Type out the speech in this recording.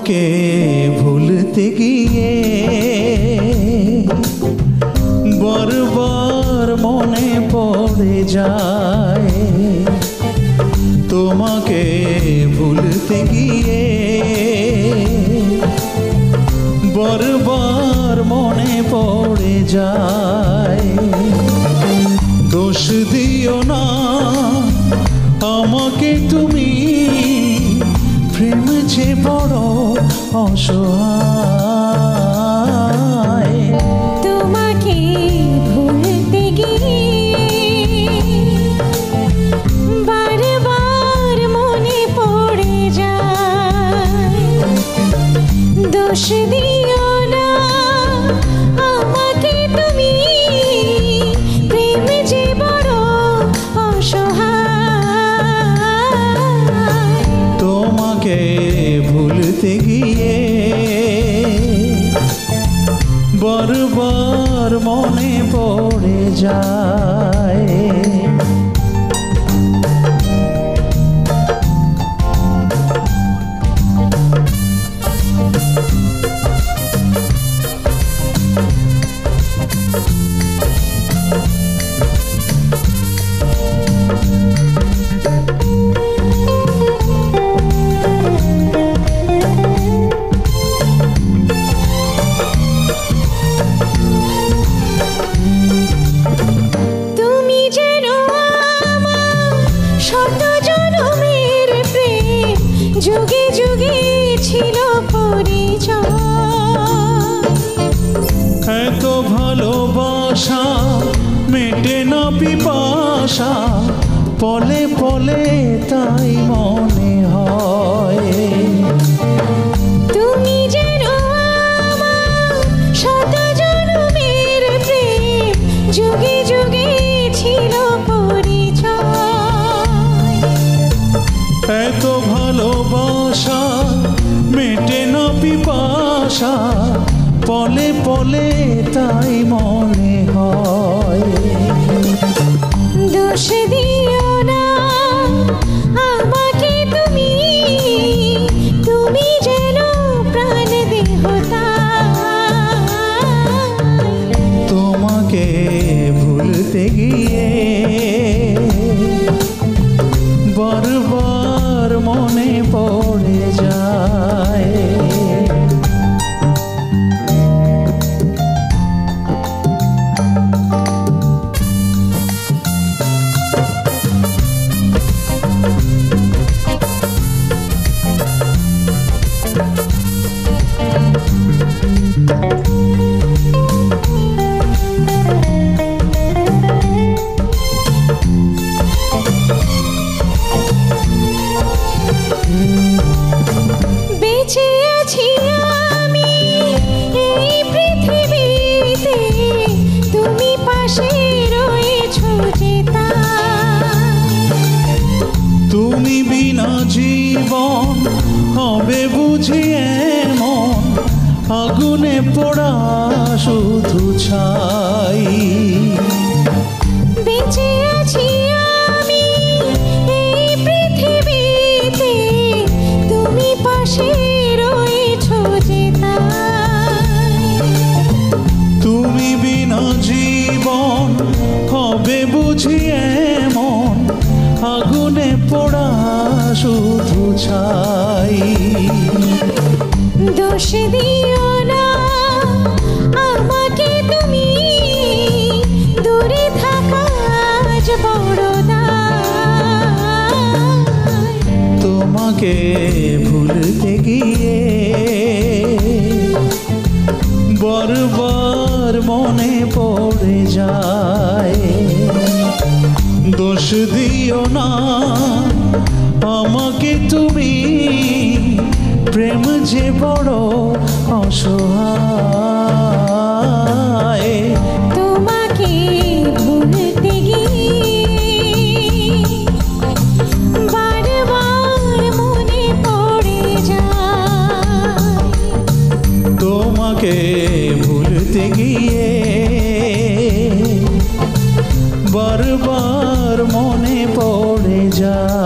তোমাকে ভুলতে গিয়ে বারবার মনে পড়ে যায়। তোমাকে ভুলতে গিয়ে বারবার মনে পড়ে যায়। দোষ দিও না আমাকে তুমি, প্রেম যে বড় অসহায়। তোমাকে ভুলতে গিয়ে বারবার মনে পড়ে যায়। দোষ দিও না আমাকে তুমি, প্রেম যে বড় অসহায়। তোমাকে ভুলতে গিয়ে বারবার মনে পড়ে যায়। যুগে যুগে ছিল পরিচয়। এত ভালোবাসা মেটে না পিপাসা, পলে পলে তাই মনে হয়। তুমি যেন আমার শত জনমের প্রেম, যুগে যুগে ছিল পরিচয়। এত ভালোবাসা মেটে না পিপাসা, পলে পলে তাই মনে হয়। দোষ দিও না আমাকে তুমি, তুমি যেন প্রাণ দেহতায়। তোমাকে ভুলতে গিয়ে বারবার মনে পড়ে যায়। বেঁচে আছি আমি এই পৃথিবীতে, তুমি পাশে রয়েছো যে তাই। তুমি বিনা জীবন হবে বুঝি এমন, আগুনে পোড়া শুধু ছাই। বেঁচে আছি আমি এই পৃথিবীতে, তুমি পাশে রয়েছো যে তাই। তুমি বিনা জীবন হবে বুঝি এমন, আগুনে পোড়া শুধু ছাই। দোষ দিও না আমাকে তুমি, দূরে থাকা আজ বড় দায়। তোমাকে ভুলতে গিয়ে বারবার মনে পড়ে যায়। দোষ দিও না আমাকে তুমি, প্রেম যে বড় অসহায়। তোমাকে ভুলতে গিয়ে বারবার মনে পড়ে যায়। তোমাকে ভুলতে গিয়ে বারবার মনে পড়ে যায়।